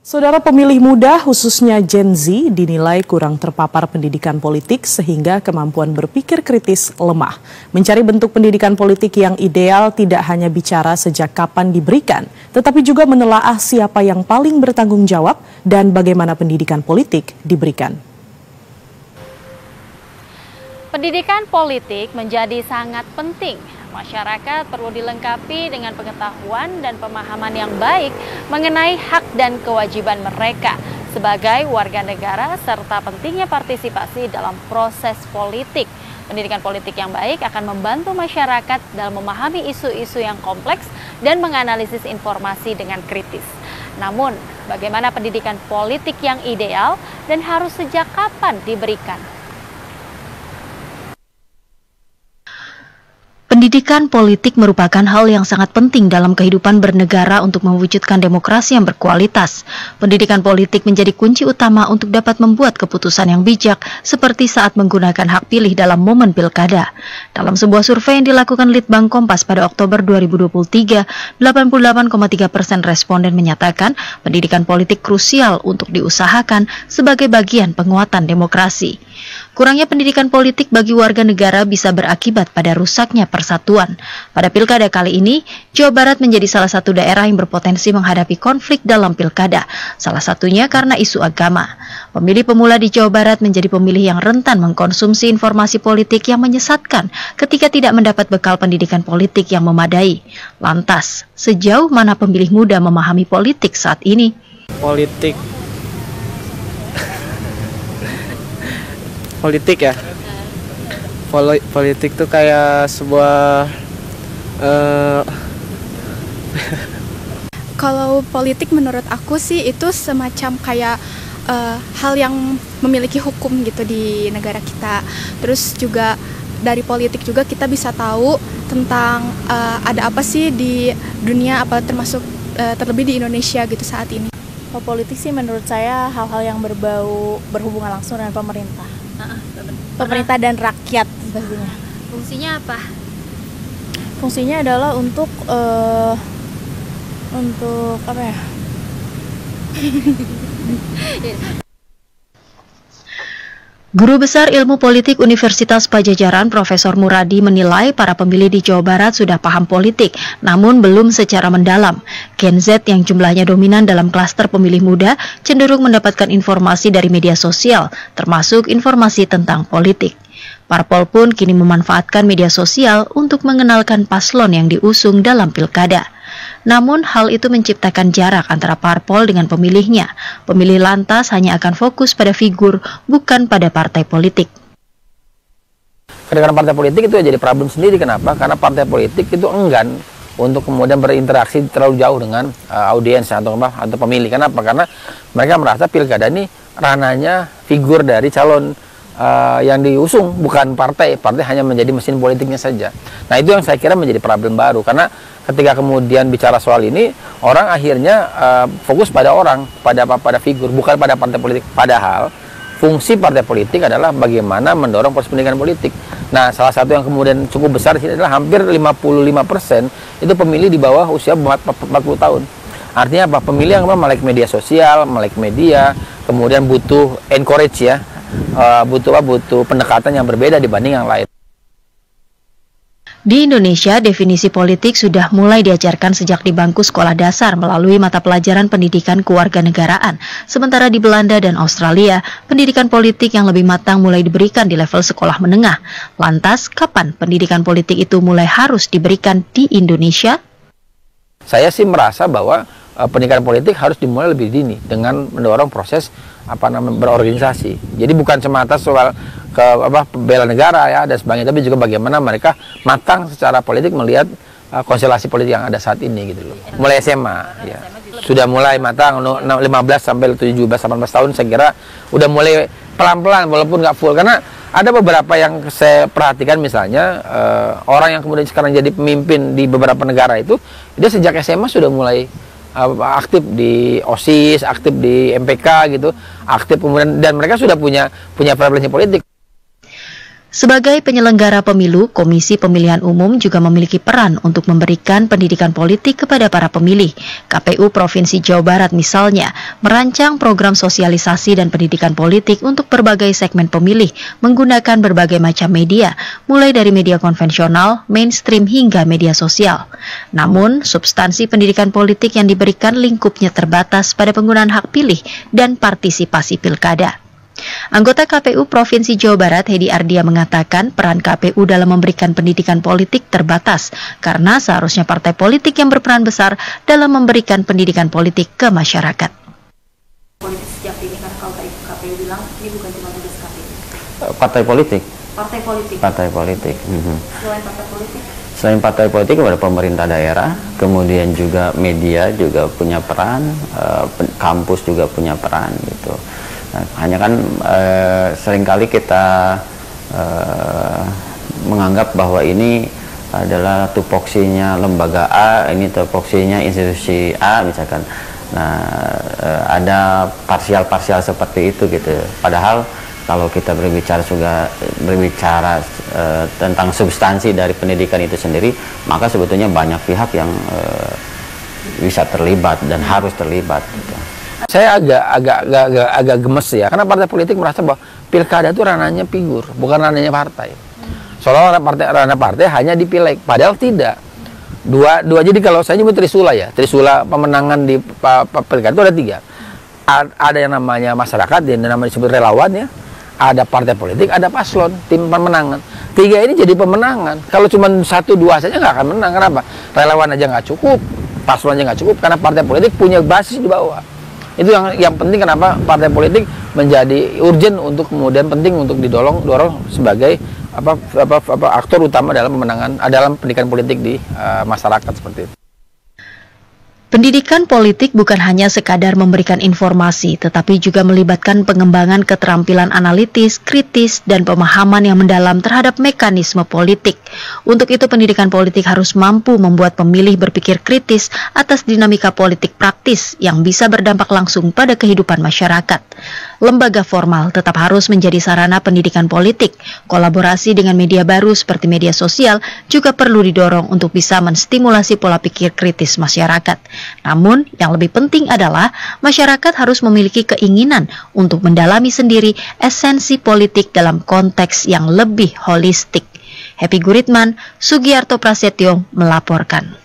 Saudara, pemilih muda khususnya Gen Z dinilai kurang terpapar pendidikan politik sehingga kemampuan berpikir kritis lemah. Mencari bentuk pendidikan politik yang ideal tidak hanya bicara sejak kapan diberikan, tetapi juga menelaah siapa yang paling bertanggung jawab dan bagaimana pendidikan politik diberikan. Pendidikan politik menjadi sangat penting. Masyarakat perlu dilengkapi dengan pengetahuan dan pemahaman yang baik mengenai hak dan kewajiban mereka sebagai warga negara serta pentingnya partisipasi dalam proses politik. Pendidikan politik yang baik akan membantu masyarakat dalam memahami isu-isu yang kompleks dan menganalisis informasi dengan kritis. Namun, bagaimana pendidikan politik yang ideal dan harus sejak kapan diberikan? Pendidikan politik merupakan hal yang sangat penting dalam kehidupan bernegara untuk mewujudkan demokrasi yang berkualitas. Pendidikan politik menjadi kunci utama untuk dapat membuat keputusan yang bijak, seperti saat menggunakan hak pilih dalam momen pilkada. Dalam sebuah survei yang dilakukan Litbang Kompas pada Oktober 2023, 88,3% responden menyatakan pendidikan politik krusial untuk diusahakan sebagai bagian penguatan demokrasi. Kurangnya pendidikan politik bagi warga negara bisa berakibat pada rusaknya persatuan. Pada pilkada kali ini, Jawa Barat menjadi salah satu daerah yang berpotensi menghadapi konflik dalam pilkada, salah satunya karena isu agama. Pemilih pemula di Jawa Barat menjadi pemilih yang rentan mengkonsumsi informasi politik yang menyesatkan ketika tidak mendapat bekal pendidikan politik yang memadai. Lantas, sejauh mana pemilih muda memahami politik saat ini? Politik ya, politik tuh kayak sebuah Kalau politik menurut aku sih itu semacam kayak hal yang memiliki hukum gitu di negara kita. Terus juga dari politik juga kita bisa tahu tentang ada apa sih di dunia, apa termasuk terlebih di Indonesia gitu saat ini. Kalau politik sih menurut saya hal-hal yang berhubungan langsung dengan pemerintah. Pemerintah dan rakyat pastinya. Fungsinya apa? Fungsinya adalah untuk apa ya? Guru Besar Ilmu Politik Universitas Padjadjaran Profesor Muradi menilai para pemilih di Jawa Barat sudah paham politik, namun belum secara mendalam. Gen Z yang jumlahnya dominan dalam klaster pemilih muda cenderung mendapatkan informasi dari media sosial, termasuk informasi tentang politik. Parpol pun kini memanfaatkan media sosial untuk mengenalkan paslon yang diusung dalam pilkada. Namun hal itu menciptakan jarak antara parpol dengan pemilihnya. Pemilih lantas hanya akan fokus pada figur, bukan pada partai politik. Karena partai politik itu jadi problem sendiri. Kenapa? Karena partai politik itu enggan untuk kemudian berinteraksi terlalu jauh dengan audiens atau pemilih. Kenapa? Karena mereka merasa pilkada ini ranahnya figur dari calon yang diusung, bukan partai. Partai hanya menjadi mesin politiknya saja. Nah, itu yang saya kira menjadi problem baru, karena ketika kemudian bicara soal ini, orang akhirnya fokus pada orang, pada figur, bukan pada partai politik. Padahal fungsi partai politik adalah bagaimana mendorong proses pendidikan politik. Nah, salah satu yang kemudian cukup besar di sini adalah hampir 55% itu pemilih di bawah usia 40 tahun. Artinya apa? Pemilih yang melek media sosial, melek media, kemudian butuh encourage ya. Butuh pendekatan yang berbeda dibanding yang lain. Di Indonesia, definisi politik sudah mulai diajarkan sejak di bangku sekolah dasar melalui mata pelajaran pendidikan kewarganegaraan. Sementara di Belanda dan Australia, pendidikan politik yang lebih matang mulai diberikan di level sekolah menengah. Lantas, kapan pendidikan politik itu mulai harus diberikan di Indonesia? Saya sih merasa bahwa pendidikan politik harus dimulai lebih dini dengan mendorong proses berorganisasi. Jadi bukan semata soal bela negara ya dan sebagainya, tapi juga bagaimana mereka matang secara politik melihat konstelasi politik yang ada saat ini gitu loh. Mulai SMA ya. Sudah mulai matang 15 sampai 17-18 tahun saya kira udah mulai pelan-pelan walaupun nggak full, karena ada beberapa yang saya perhatikan, misalnya orang yang kemudian sekarang jadi pemimpin di beberapa negara itu dia sejak SMA sudah mulai aktif di OSIS, aktif di MPK gitu, aktif kemudian, dan mereka sudah punya preferensi politik. Sebagai penyelenggara pemilu, Komisi Pemilihan Umum juga memiliki peran untuk memberikan pendidikan politik kepada para pemilih. KPU Provinsi Jawa Barat misalnya merancang program sosialisasi dan pendidikan politik untuk berbagai segmen pemilih menggunakan berbagai macam media, mulai dari media konvensional, mainstream hingga media sosial. Namun, substansi pendidikan politik yang diberikan lingkupnya terbatas pada penggunaan hak pilih dan partisipasi pilkada. Anggota KPU Provinsi Jawa Barat, Hedi Ardia, mengatakan peran KPU dalam memberikan pendidikan politik terbatas karena seharusnya partai politik yang berperan besar dalam memberikan pendidikan politik ke masyarakat. Politik sejak ini kan kalau KPU bilang ini bukan cuma tugas KPU. Partai politik. Partai politik. Partai politik. Selain partai politik. Selain partai politik kepada pemerintah daerah, kemudian juga media juga punya peran, kampus juga punya peran gitu. Nah, hanya kan seringkali kita menganggap bahwa ini adalah tupoksinya lembaga A, ini tupoksinya institusi A misalkan. Nah, ada parsial-parsial seperti itu gitu. Padahal kalau kita berbicara tentang substansi dari pendidikan itu sendiri, maka sebetulnya banyak pihak yang bisa terlibat dan harus terlibat gitu. Saya agak gemes ya, karena partai politik merasa bahwa pilkada itu ranahnya figur, bukan ranahnya partai. Soalnya ranah partai hanya di pileg, padahal tidak. Dua jadi kalau saya nyebut trisula ya, trisula pemenangan di pilkada itu ada 3. Ada yang namanya masyarakat, yang namanya disebut relawan ya. Ada partai politik, ada paslon, tim pemenangan. 3 ini jadi pemenangan. Kalau cuma 1-2 saja nggak akan menang. Kenapa? Relawan aja nggak cukup, paslon aja nggak cukup, karena partai politik punya basis di bawah. Itu yang penting, kenapa partai politik menjadi urgent untuk kemudian penting untuk dorong sebagai aktor utama dalam dalam pendidikan politik di masyarakat seperti itu. Pendidikan politik bukan hanya sekadar memberikan informasi, tetapi juga melibatkan pengembangan keterampilan analitis, kritis, dan pemahaman yang mendalam terhadap mekanisme politik. Untuk itu, pendidikan politik harus mampu membuat pemilih berpikir kritis atas dinamika politik praktis yang bisa berdampak langsung pada kehidupan masyarakat. Lembaga formal tetap harus menjadi sarana pendidikan politik. Kolaborasi dengan media baru seperti media sosial juga perlu didorong untuk bisa menstimulasi pola pikir kritis masyarakat. Namun, yang lebih penting adalah masyarakat harus memiliki keinginan untuk mendalami sendiri esensi politik dalam konteks yang lebih holistik. Happy Guritman, Sugiarto Prasetyo melaporkan.